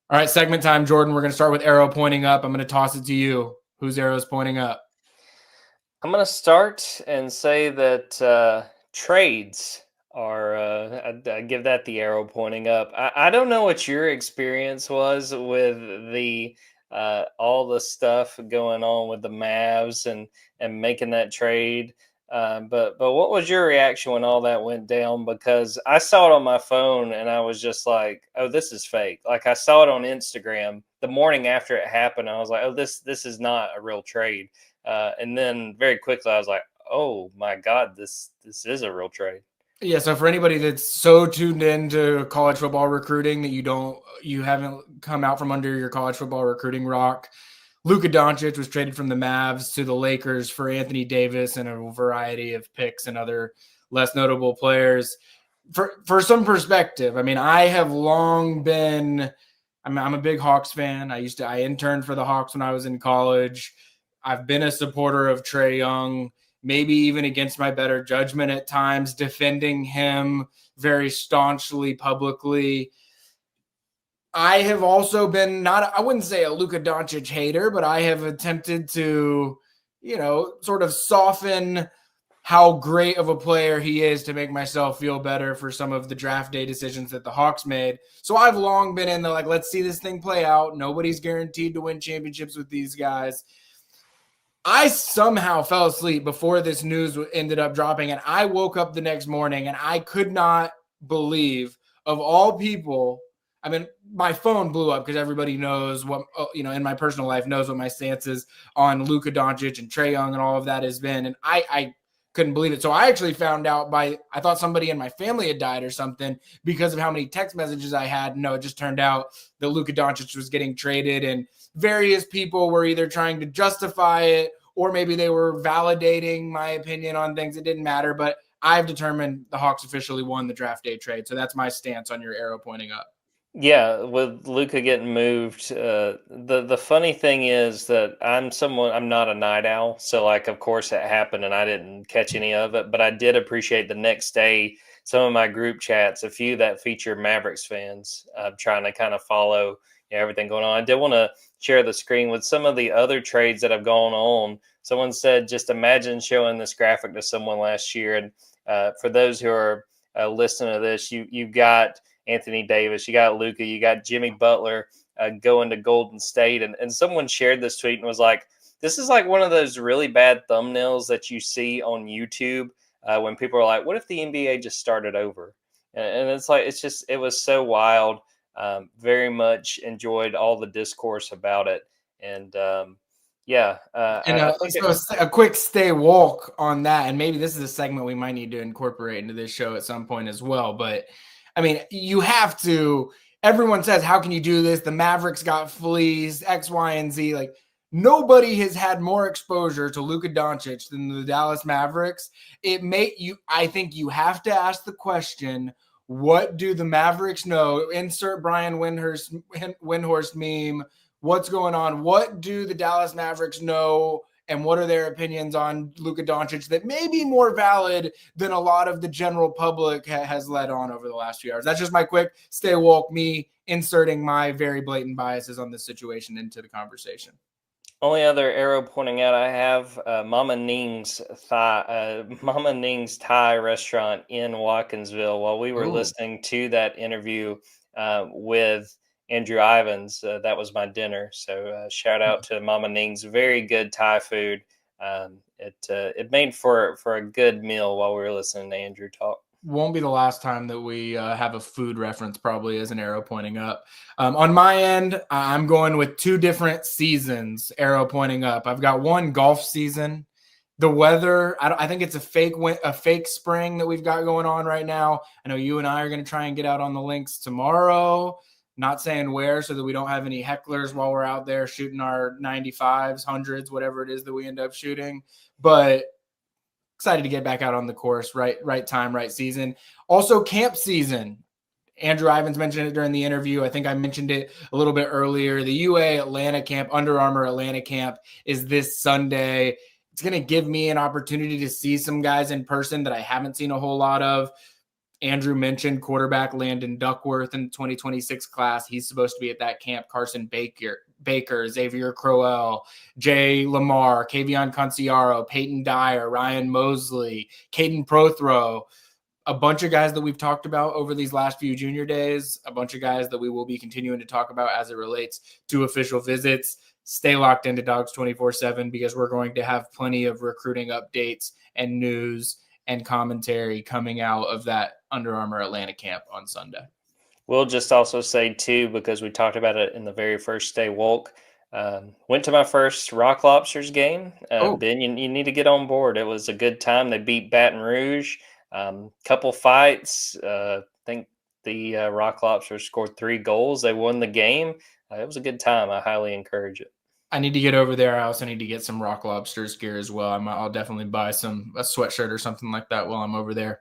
All right, segment time, Jordan. We're going to start with arrow pointing up. I'm going to toss it to you. Whose arrow is pointing up? I'm going to start and say that trades are, I give that the arrow pointing up. I don't know what your experience was with the all the stuff going on with the Mavs and making that trade. But what was your reaction when all that went down? Because I saw it on my phone and I was just like, "Oh, this is fake." Like I saw it on Instagram the morning after it happened. I was like, "Oh, this is not a real trade." And then very quickly, I was like, "Oh my God, this is a real trade." Yeah, so for anybody that's so tuned into college football recruiting that you haven't come out from under your college football recruiting rock, Luka Doncic was traded from the Mavs to the Lakers for Anthony Davis and a variety of picks and other less notable players. For some perspective, I mean, I have long been I'm a big Hawks fan. I interned for the Hawks when I was in college. I've been a supporter of Trae Young, maybe even against my better judgment at times, defending him very staunchly publicly. I have also been I wouldn't say a Luka Doncic hater, but I have attempted to, sort of soften how great of a player he is to make myself feel better for some of the draft day decisions that the Hawks made. So I've long been in the let's see this thing play out. Nobody's guaranteed to win championships with these guys. I somehow fell asleep before this news ended up dropping, and I woke up the next morning and I could not believe, of all people, I mean, my phone blew up because everybody knows what, in my personal life knows what my stance is on Luka Doncic and Trae Young and all of that has been. And I couldn't believe it. So I actually found out I thought somebody in my family had died or something because of how many text messages I had. No, it just turned out that Luka Doncic was getting traded, and various people were either trying to justify it or maybe they were validating my opinion on things. It didn't matter, but I've determined the Hawks officially won the draft day trade. So that's my stance on your arrow pointing up. Yeah, with Luca getting moved, the funny thing is that I'm not a night owl, so like of course it happened and I didn't catch any of it, but I did appreciate the next day some of my group chats, a few that feature Mavericks fans, trying to kind of follow everything going on. I did want to share the screen with some of the other trades that have gone on. Someone said, just imagine showing this graphic to someone last year, and for those who are listening to this, you've got Anthony Davis, you got Luka, you got Jimmy Butler going to Golden State. And someone shared this tweet and was like, this is like one of those really bad thumbnails that you see on YouTube when people are like, what if the NBA just started over? And it's like, it was so wild. Very much enjoyed all the discourse about it. And yeah, And I think a quick stay woke on that. And maybe this is a segment we might need to incorporate into this show at some point as well. But I mean, you have to. Everyone says, how can you do this? The Mavericks got fleas, X, Y, and Z. Like, nobody has had more exposure to Luka Doncic than the Dallas Mavericks. I think you have to ask the question, what do the Mavericks know? Insert Brian Windhorst meme. What's going on? What do the Dallas Mavericks know? And what are their opinions on Luka Doncic that may be more valid than a lot of the general public has led on over the last few hours? That's just my quick stay woke, me inserting my very blatant biases on this situation into the conversation. only other arrow pointing out I have Mama Ning's Thai restaurant in Watkinsville. While we were Ooh. listening to that interview with Andrew Ivans, that was my dinner. So shout out to Mama Ning's, very good Thai food. It made for a good meal while we were listening to Andrew talk. Won't be the last time that we have a food reference, probably as an arrow pointing up. On my end, I'm going with two different seasons, arrow pointing up. I've got one golf season. The weather, I think it's a fake spring that we've got going on right now. I know you and I are going to try and get out on the links tomorrow. Not saying where, so that we don't have any hecklers while we're out there shooting our 95s, 100s, whatever it is that we end up shooting. But excited to get back out on the course. Right time, right season. Also, camp season. Andrew Ivans mentioned it during the interview. I think I mentioned it a little bit earlier. The UA Atlanta camp, Under Armour Atlanta camp, is this Sunday. It's going to give me an opportunity to see some guys in person that I haven't seen a whole lot of. Andrew mentioned quarterback Landon Duckworth in the 2026 class. He's supposed to be at that camp. Carson Baker, Xavier Crowell, Jay Lamar, Kavion Conciaro, Peyton Dyer, Ryan Mosley, Caden Prothrow, a bunch of guys that we've talked about over these last few junior days, a bunch of guys that we will be continuing to talk about as it relates to official visits. Stay locked into Dogs 24/7 because we're going to have plenty of recruiting updates and news and commentary coming out of that Under Armour Atlanta camp on Sunday. We'll just also say, too, because we talked about it in the very first day, Wolk, went to my first Rock Lobsters game. Ben, you need to get on board. It was a good time. They beat Baton Rouge. Couple fights. I think the Rock Lobsters scored 3 goals. They won the game. It was a good time. I highly encourage it. I need to get over there. I also need to get some Rock Lobsters gear as well. I'll definitely buy a sweatshirt or something like that while I'm over there.